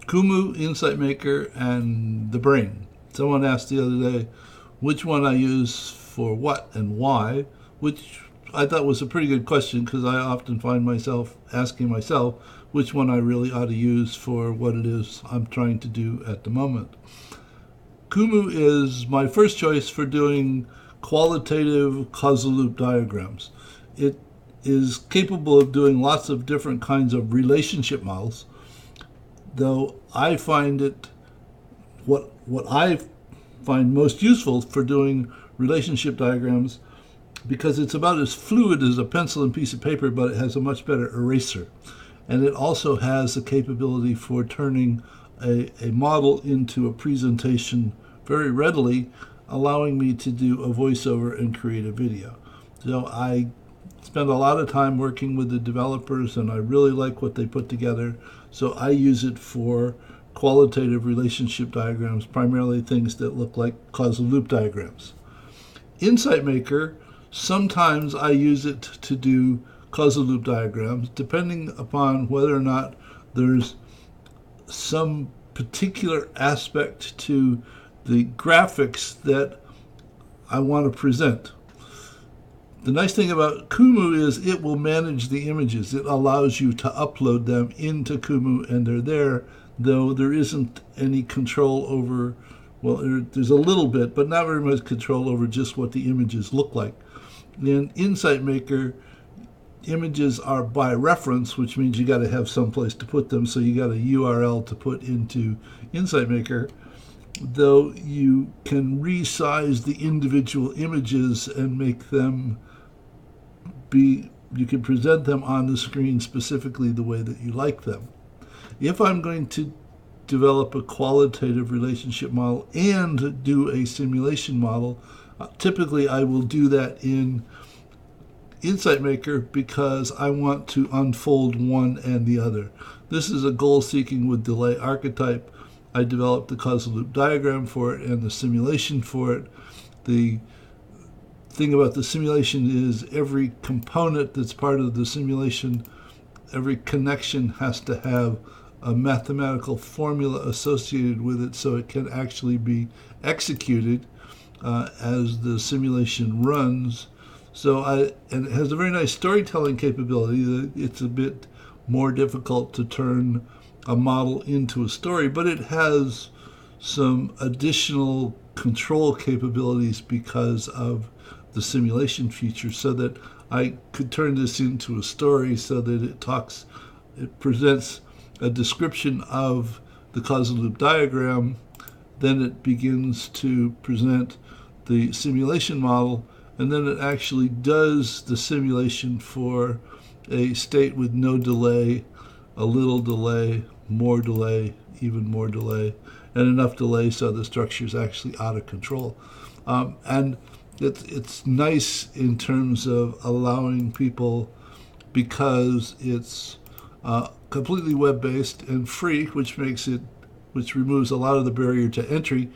Kumu, Insight Maker, and TheBrain. Someone asked the other day which one I use for what and why, which I thought was a pretty good question because I often find myself asking myself which one I really ought to use for what it is I'm trying to do at the moment. Kumu is my first choice for doing qualitative causal loop diagrams. It is capable of doing lots of different kinds of relationship models, though I find it what I find most useful for doing relationship diagrams because it's about as fluid as a pencil and piece of paper, but it has a much better eraser. And it also has the capability for turning a model into a presentation very readily, allowing me to do a voiceover and create a video. So I spend a lot of time working with the developers, and I really like what they put together. So I use it for qualitative relationship diagrams, primarily things that look like causal loop diagrams. Insight Maker, sometimes I use it to do causal loop diagrams, depending upon whether or not there's some particular aspect to the graphics that I want to present. The nice thing about Kumu is it will manage the images. It allows you to upload them into Kumu and they're there, though there isn't any control over, well, there's a little bit, but not very much control over just what the images look like. In Insight Maker, images are by reference, which means you got to have some place to put them, so you got a URL to put into Insight Maker, though you can resize the individual images and make them you can present them on the screen specifically the way that you like them. If I'm going to develop a qualitative relationship model and do a simulation model, typically I will do that in Insight Maker because I want to unfold one and the other. This is a goal seeking with delay archetype. I developed the causal loop diagram for it and the simulation for it. The thing about the simulation is every component that's part of the simulation, every connection has to have a mathematical formula associated with it so it can actually be executed as the simulation runs. And it has a very nice storytelling capability. It's a bit more difficult to turn a model into a story, but it has some additional control capabilities because of the simulation feature, so that I could turn this into a story so that it presents a description of the causal loop diagram, then it begins to present the simulation model, and then it actually does the simulation for a state with no delay, a little delay, more delay, even more delay, and enough delay so the structure is actually out of control. And it's nice in terms of allowing people, because it's completely web-based and free, which removes a lot of the barrier to entry.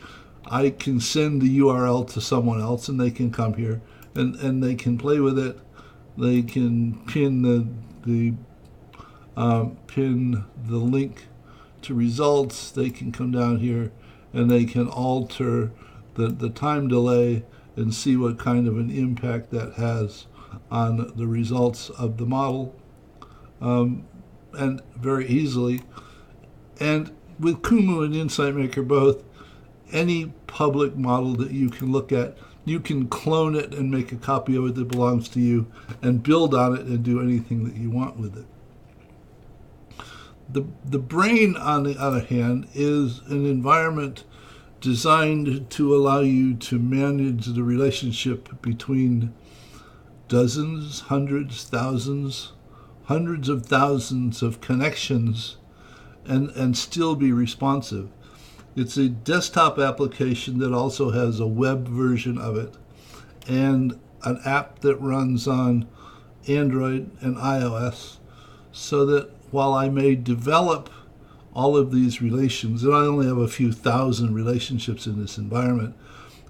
I can send the URL to someone else and they can come here and they can play with it. They can pin the link to results. They can come down here and they can alter the time delay and see what kind of an impact that has on the results of the model, and very easily. And with Kumu and Insight Maker both, any public model that you can look at, you can clone it and make a copy of it that belongs to you and build on it and do anything that you want with it. The brain, on the other hand, is an environment designed to allow you to manage the relationship between dozens, hundreds, thousands, hundreds of thousands of connections and still be responsive. It's a desktop application that also has a web version of it and an app that runs on Android and iOS, so that while I may develop all of these relations, and I only have a few thousand relationships in this environment,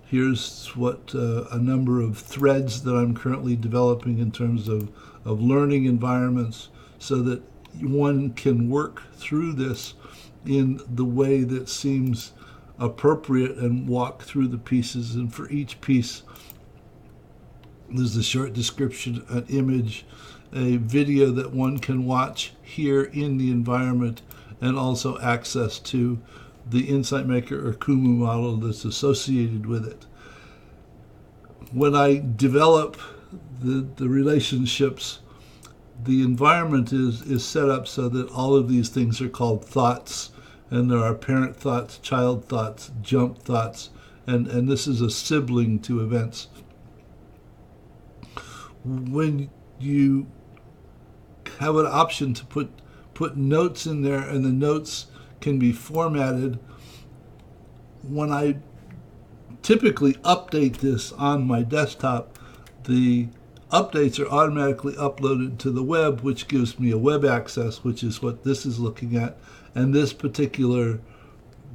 here's what a number of threads that I'm currently developing in terms of learning environments, so that one can work through this in the way that seems appropriate and walk through the pieces. And for each piece, there's a short description, an image, a video that one can watch here in the environment, and also access to the Insight Maker or Kumu model that's associated with it. When I develop the relationships, the environment is set up so that all of these things are called thoughts, and there are parent thoughts, child thoughts, jump thoughts, and this is a sibling to events. When you have an option to put notes in there, and the notes can be formatted, when I typically update this on my desktop, the updates are automatically uploaded to the web, which gives me a web access, which is what this is looking at. And this particular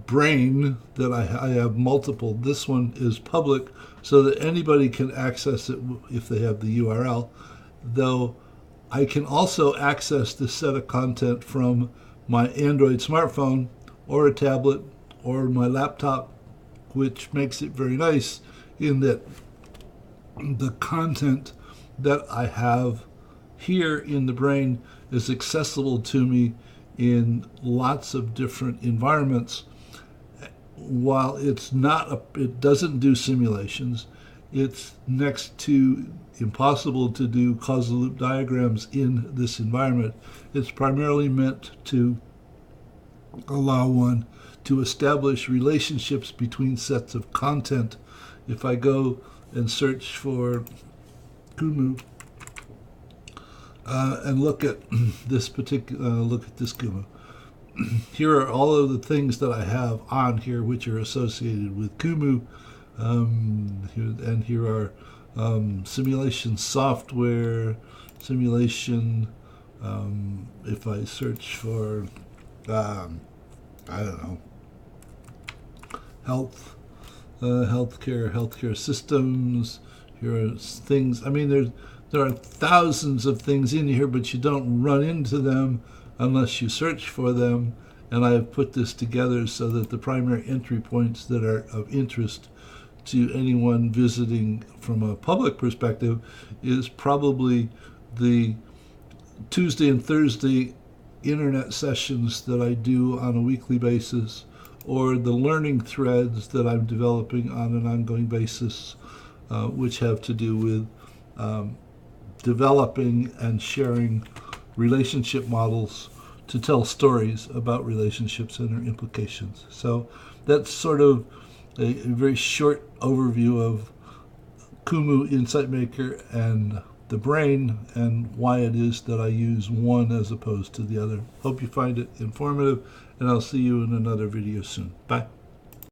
brain that I have multiple, this one is public so that anybody can access it if they have the URL, though I can also access this set of content from my Android smartphone or a tablet or my laptop, which makes it very nice in that the content that I have here in the brain is accessible to me in lots of different environments. While it doesn't do simulations, it's next to impossible to do causal loop diagrams in this environment. It's primarily meant to allow one to establish relationships between sets of content. If I go and search for Kumu and look at this Kumu, here are all of the things that I have on here which are associated with Kumu. Here are simulation software, simulation. If I search for, I don't know, healthcare systems. Here are things. I mean, there are thousands of things in here, but you don't run into them unless you search for them. And I have put this together so that the primary entry points that are of interest to anyone visiting from a public perspective is probably the Tuesday and Thursday internet sessions that I do on a weekly basis, or the learning threads that I'm developing on an ongoing basis, which have to do with developing and sharing relationship models to tell stories about relationships and their implications. So that's sort of a very short overview of Kumu, Insight Maker, and TheBrain, and why it is that I use one as opposed to the other. Hope you find it informative, and I'll see you in another video soon. Bye.